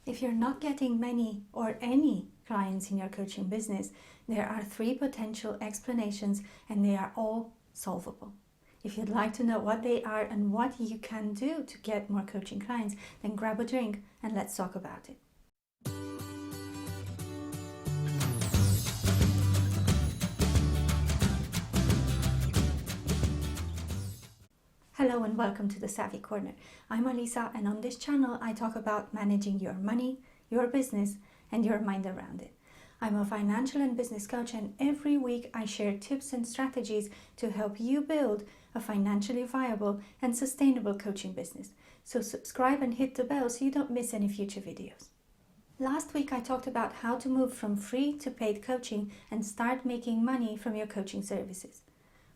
If you're not getting many or any clients in your coaching business, there are 3 potential explanations and they are all solvable. If you'd like to know what they are and what you can do to get more coaching clients, then grab a drink and let's talk about it. Hello and welcome to the Savvy Corner. I'm Alisa, and on this channel I talk about managing your money, your business and your mind around it. I'm a financial and business coach, and every week I share tips and strategies to help you build a financially viable and sustainable coaching business. So subscribe and hit the bell so you don't miss any future videos. Last week I talked about how to move from free to paid coaching and start making money from your coaching services.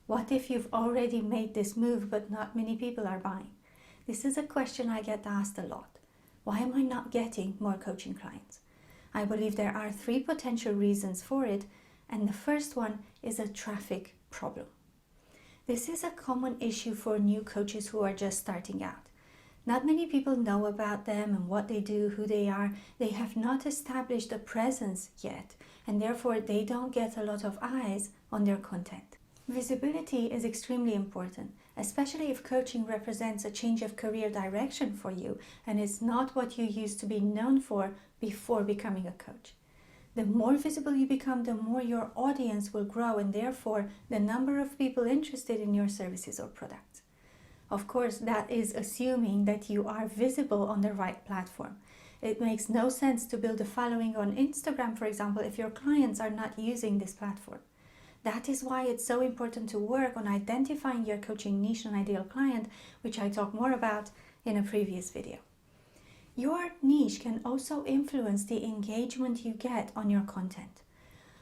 What if you've already made this move but not many people are buying? This is a question I get asked a lot. Why am I not getting more coaching clients? I believe there are 3 potential reasons for it, and the first one is a traffic problem. This is a common issue for new coaches who are just starting out. Not many people know about them and what they do, who they are. They have not established a presence yet, and therefore they don't get a lot of eyes on their content. Visibility is extremely important, especially if coaching represents a change of career direction for you and is not what you used to be known for before becoming a coach. The more visible you become, the more your audience will grow, and therefore the number of people interested in your services or products. Of course, that is assuming that you are visible on the right platform. It makes no sense to build a following on Instagram, for example, if your clients are not using this platform. That is why it's so important to work on identifying your coaching niche and ideal client, which I talk more about in a previous video. Your niche can also influence the engagement you get on your content.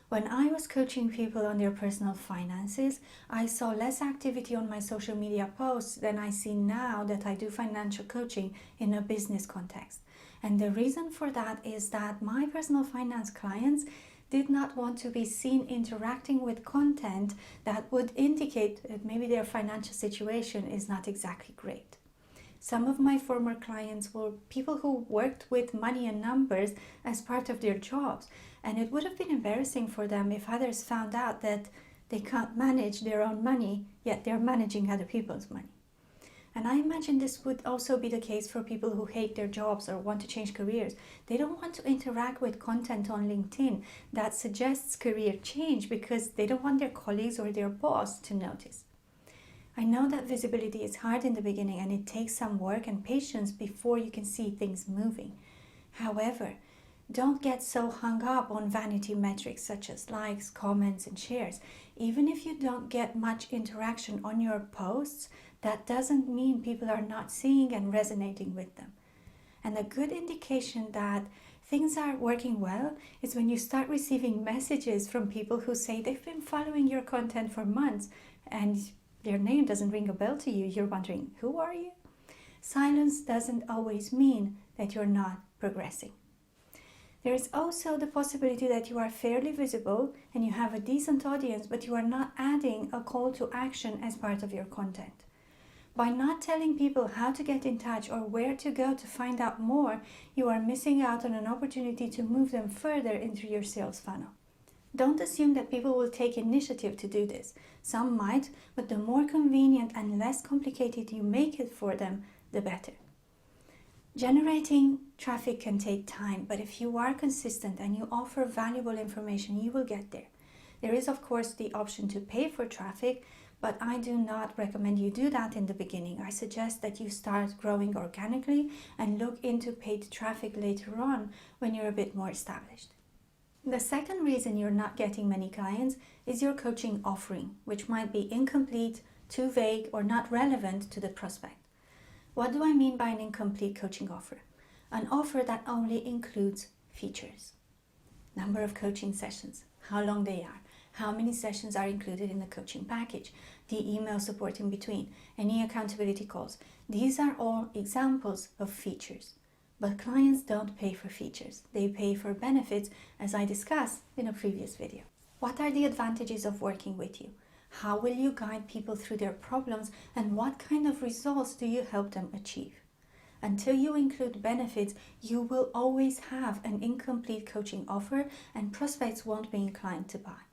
When I was coaching people on their personal finances, I saw less activity on my social media posts than I see now that I do financial coaching in a business context. And the reason for that is that my personal finance clients did not want to be seen interacting with content that would indicate that maybe their financial situation is not exactly great. Some of my former clients were people who worked with money and numbers as part of their jobs, and it would have been embarrassing for them if others found out that they can't manage their own money, yet they're managing other people's money. And I imagine this would also be the case for people who hate their jobs or want to change careers. They don't want to interact with content on LinkedIn that suggests career change because they don't want their colleagues or their boss to notice. I know that visibility is hard in the beginning and it takes some work and patience before you can see things moving. However, don't get so hung up on vanity metrics such as likes, comments, and shares. Even if you don't get much interaction on your posts, that doesn't mean people are not seeing and resonating with them. And a good indication that things are working well is when you start receiving messages from people who say they've been following your content for months and their name doesn't ring a bell to you. You're wondering, who are you? Silence doesn't always mean that you're not progressing. There is also the possibility that you are fairly visible and you have a decent audience, but you are not adding a call to action as part of your content. By not telling people how to get in touch or where to go to find out more, you are missing out on an opportunity to move them further into your sales funnel. Don't assume that people will take initiative to do this. Some might, but the more convenient and less complicated you make it for them, the better. Generating traffic can take time, but if you are consistent and you offer valuable information, you will get there. There is, of course, the option to pay for traffic, but I do not recommend you do that in the beginning. I suggest that you start growing organically and look into paid traffic later on when you're a bit more established. The second reason you're not getting many clients is your coaching offering, which might be incomplete, too vague, or not relevant to the prospect. What do I mean by an incomplete coaching offer? An offer that only includes features. Number of coaching sessions, how long they are, how many sessions are included in the coaching package, the email support in between, any accountability calls. These are all examples of features. But clients don't pay for features. They pay for benefits, as I discussed in a previous video. What are the advantages of working with you? How will you guide people through their problems, and what kind of results do you help them achieve? Until you include benefits, you will always have an incomplete coaching offer and prospects won't be inclined to buy.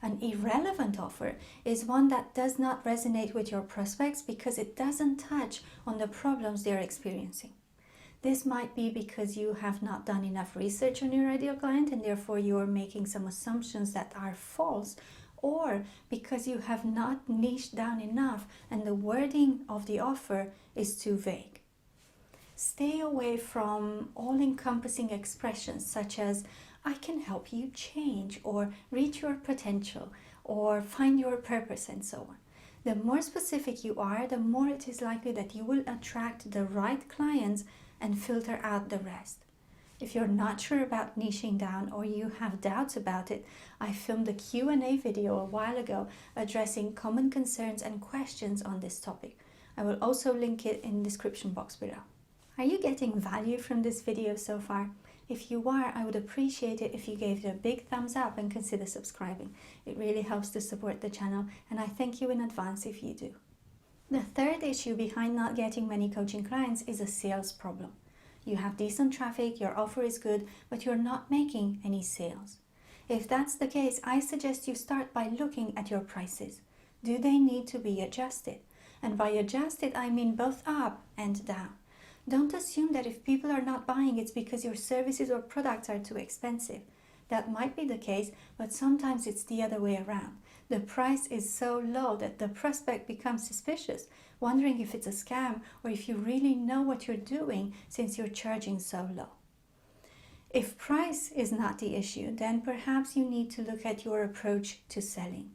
An irrelevant offer is one that does not resonate with your prospects because it doesn't touch on the problems they're experiencing. This might be because you have not done enough research on your ideal client and therefore you are making some assumptions that are false, or because you have not niched down enough and the wording of the offer is too vague. Stay away from all-encompassing expressions such as "I can help you change" or "reach your potential" or "find your purpose" and so on. The more specific you are, the more it is likely that you will attract the right clients and filter out the rest. If you're not sure about niching down or you have doubts about it, I filmed a Q&A video a while ago addressing common concerns and questions on this topic. I will also link it in the description box below. Are you getting value from this video so far? If you are, I would appreciate it if you gave it a big thumbs up and consider subscribing. It really helps to support the channel, and I thank you in advance if you do. The third issue behind not getting many coaching clients is a sales problem. You have decent traffic, your offer is good, but you're not making any sales. If that's the case, I suggest you start by looking at your prices. Do they need to be adjusted? And by adjusted, I mean both up and down. Don't assume that if people are not buying, it's because your services or products are too expensive. That might be the case, but sometimes it's the other way around. The price is so low that the prospect becomes suspicious, wondering if it's a scam or if you really know what you're doing since you're charging so low. If price is not the issue, then perhaps you need to look at your approach to selling.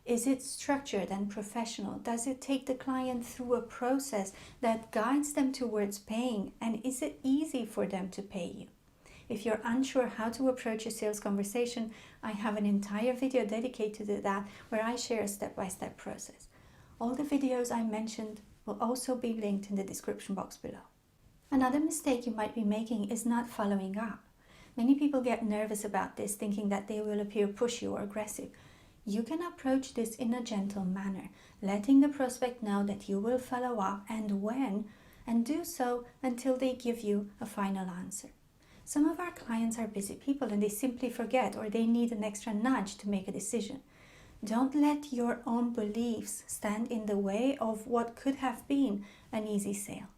Is it structured and professional? Does it take the client through a process that guides them towards paying? And is it easy for them to pay you? If you're unsure how to approach a sales conversation, I have an entire video dedicated to that where I share a step-by-step process. All the videos I mentioned will also be linked in the description box below. Another mistake you might be making is not following up. Many people get nervous about this, thinking that they will appear pushy or aggressive. You can approach this in a gentle manner, letting the prospect know that you will follow up and when, and do so until they give you a final answer. Some of our clients are busy people and they simply forget, or they need an extra nudge to make a decision. Don't let your own beliefs stand in the way of what could have been an easy sale.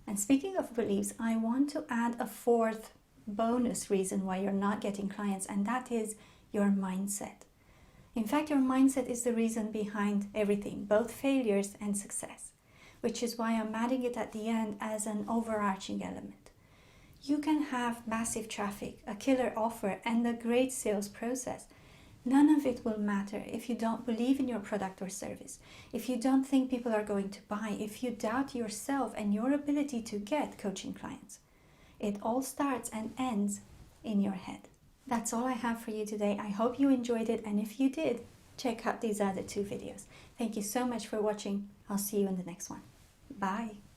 And speaking of beliefs, I want to add a fourth bonus reason why you're not getting clients, and that is your mindset. In fact, your mindset is the reason behind everything, both failures and success, which is why I'm adding it at the end as an overarching element. You can have massive traffic, a killer offer, and a great sales process. None of it will matter if you don't believe in your product or service, if you don't think people are going to buy, if you doubt yourself and your ability to get coaching clients. It all starts and ends in your head. That's all I have for you today. I hope you enjoyed it, and if you did, check out these other 2 videos. Thank you so much for watching. I'll see you in the next one. Bye.